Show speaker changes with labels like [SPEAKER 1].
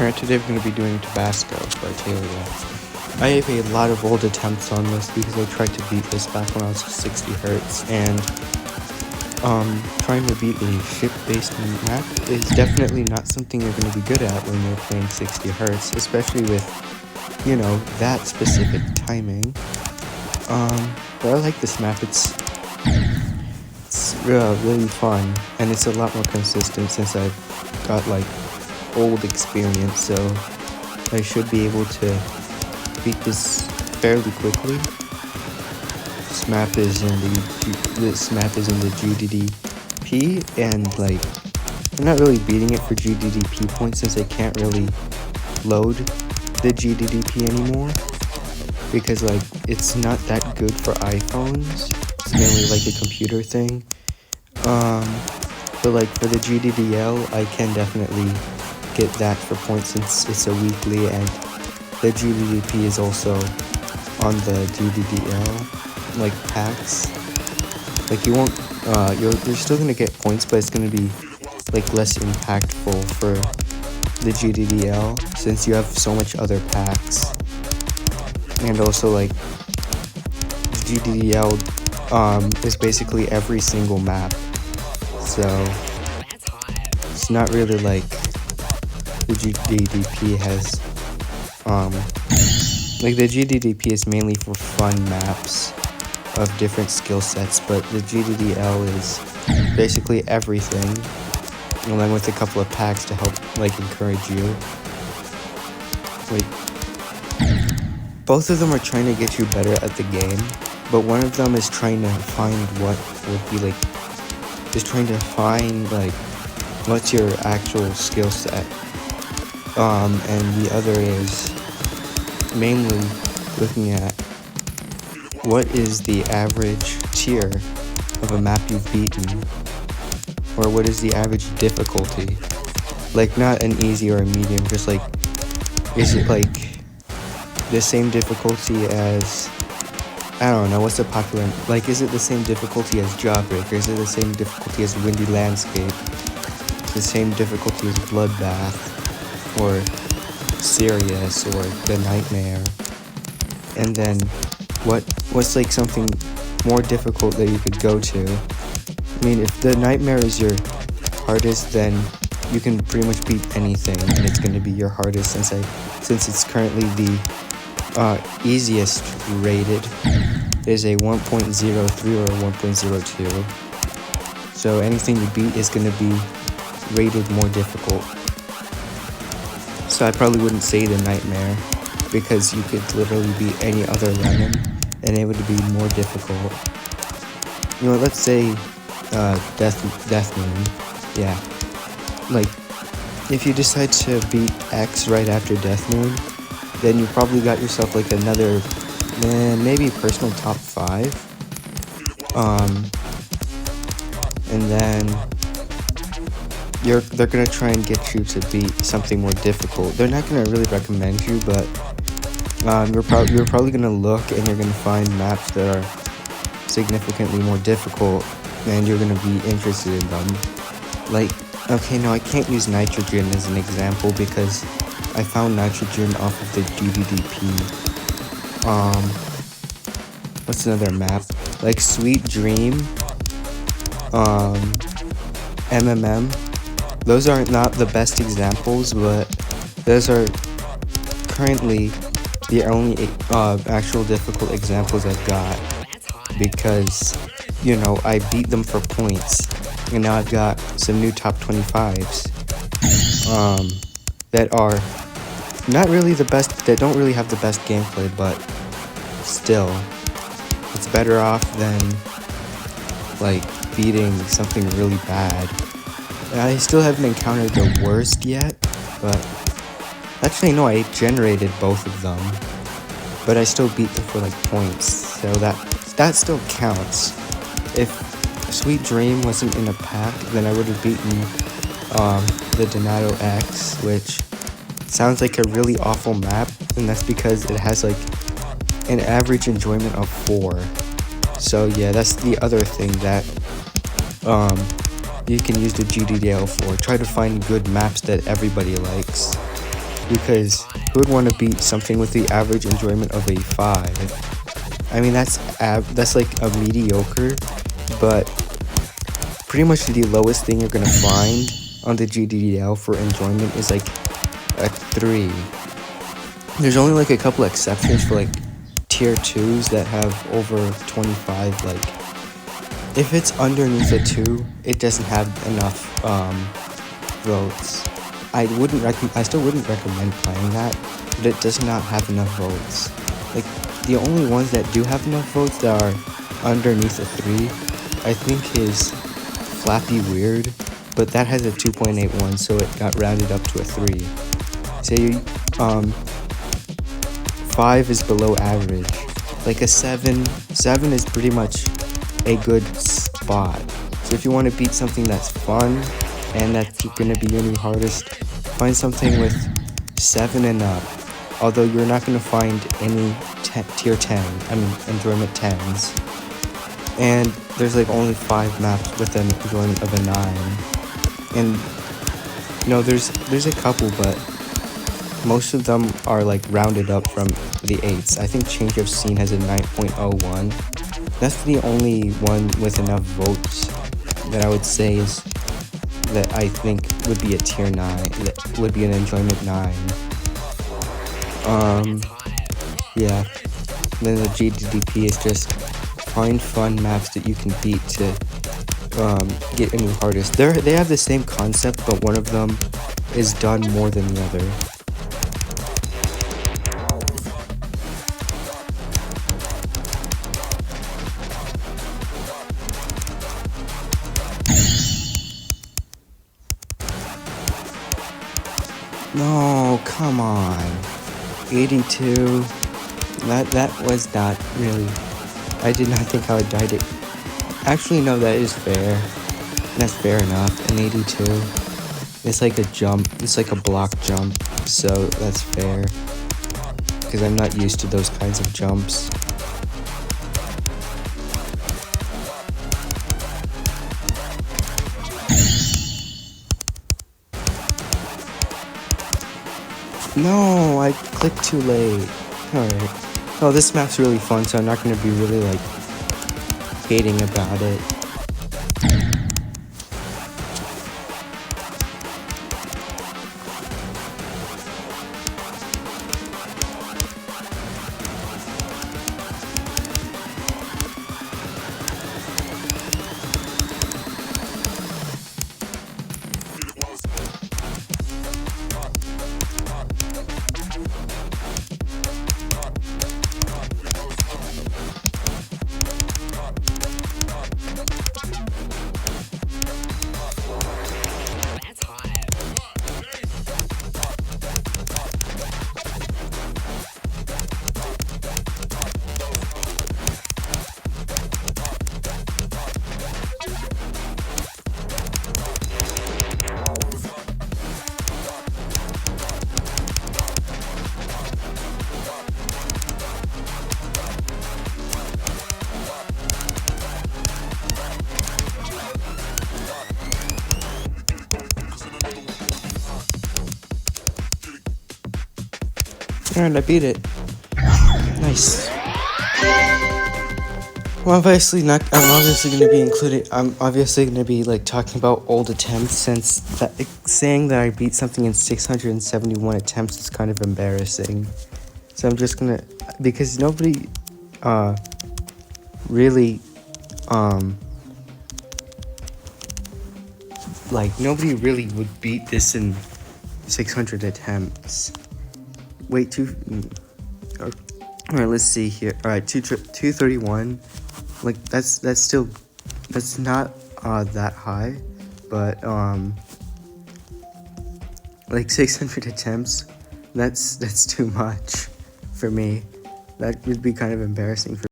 [SPEAKER 1] Alright, today we're going to be doing Tabasco by Talia. I have a lot of old attempts on this because I tried to beat this back when I was 60 hertz, and trying to beat a ship-based map is definitely not something you're going to be good at when you're playing 60 hertz, especially with, you know, that specific timing. But I like this map. It's really fun, and it's a lot more consistent since I've got like old experience, so I should be able to beat this fairly quickly. This map is in the GDDp, and like I'm not really beating it for GDDp points since I can't really load the GDDp anymore because like it's not that good for iPhones. It's mainly like a computer thing. But like for the GDDl, I can definitely get that for points since it's a weekly, and the GDDP is also on the GDDl like packs. Like you won't you're still gonna get points, but it's gonna be like less impactful for the GDDL since you have so much other packs. And also like the GDDL is basically every single map, so it's not really like the GDDP has like the GDDP is mainly for fun maps of different skill sets, but the GDDL is basically everything, along with a couple of packs to help like encourage you. Like both of them are trying to get you better at the game, but one of them is trying to find what would be like, just trying to find like what's your actual skill set. And the other is mainly looking at what is the average tier of a map you've beaten, or what is the average difficulty. Like not an easy or a medium, just like is it like the same difficulty as, I don't know, what's the popular, like is it the same difficulty as Jawbreaker, is it the same difficulty as Windy Landscape, the same difficulty as Bloodbath, or Serious, or The Nightmare. And then what's like something more difficult that you could go to. I mean, if The Nightmare is your hardest, then you can pretty much beat anything, and it's going to be your hardest since it's currently the easiest rated is a 1.03 or a 1.02. So anything you beat is going to be rated more difficult. So I probably wouldn't say The Nightmare, because you could literally beat any other lemon and it would be more difficult. You know, let's say Death Moon. Yeah. Like, if you decide to beat X right after Death Moon, then you probably got yourself like another, maybe personal top 5. And then they're gonna try and get you to beat something more difficult. They're not gonna really recommend you, but you're probably gonna look and you're gonna find maps that are significantly more difficult, and you're gonna be interested in them. Like, okay, no, I can't use Nitrogen as an example because I found Nitrogen off of the GDDP. What's another map? Like Sweet Dream, MMM. Those are not the best examples, but those are currently the only actual difficult examples I've got, because, you know, I beat them for points, and now I've got some new top 25s that are not really the best, that don't really have the best gameplay, but still, it's better off than like beating something really bad. I still haven't encountered the worst yet, but actually no, I generated both of them, but I still beat them for like points, so that still counts. If Sweet Dream wasn't in a pack, then I would have beaten the Donato X, which sounds like a really awful map, and that's because it has like an average enjoyment of 4. So yeah, that's the other thing that you can use the GDDl for. Try to find good maps that everybody likes. because who would want to beat something with the average enjoyment of a 5? I mean, that's like a mediocre, but pretty much the lowest thing you're gonna find on the GDDl for enjoyment is like a 3. There's only like a couple exceptions for like tier 2s that have over 25. Like if it's underneath a 2, it doesn't have enough votes. I still wouldn't recommend playing that, but it does not have enough votes. Like the only ones that do have enough votes that are underneath a 3, I think is Flappy Weird, but that has a 2.81, so it got rounded up to a 3. Say 5 is below average. Like a 7 is pretty much a good spot. So if you want to beat something that's fun and that's gonna be your new hardest, find something with 7 and up. Although you're not gonna find any tier 10, enjoyment 10s. And there's like only 5 maps with an enjoyment of a 9. And there's a couple, but most of them are like rounded up from the 8s. I think Change of Scene has a 9.01. That's the only one with enough votes that I would say is that I think would be a tier 9, that would be an enjoyment 9. Yeah. Then the GDDP is just find fun maps that you can beat to get a new hardest. They have the same concept, but one of them is done more than the other. No, come on. 82. That was not really. I did not think I would die to. Actually, no, that is fair. That's fair enough. An 82. It's like a jump. It's like a block jump. So that's fair. Because I'm not used to those kinds of jumps. No, I clicked too late. Alright. Oh, this map's really fun, so I'm not going to be really, like, hating about it. Alright, I beat it. Nice. I'm obviously gonna be included. I'm obviously gonna be like talking about old attempts, since saying that I beat something in 671 attempts is kind of embarrassing. So I'm just gonna, because nobody really nobody really would beat this in 600 attempts. Wait, alright, let's see here. Alright, 231. Like that's not that high, but like 600 attempts, that's too much for me. That would be kind of embarrassing for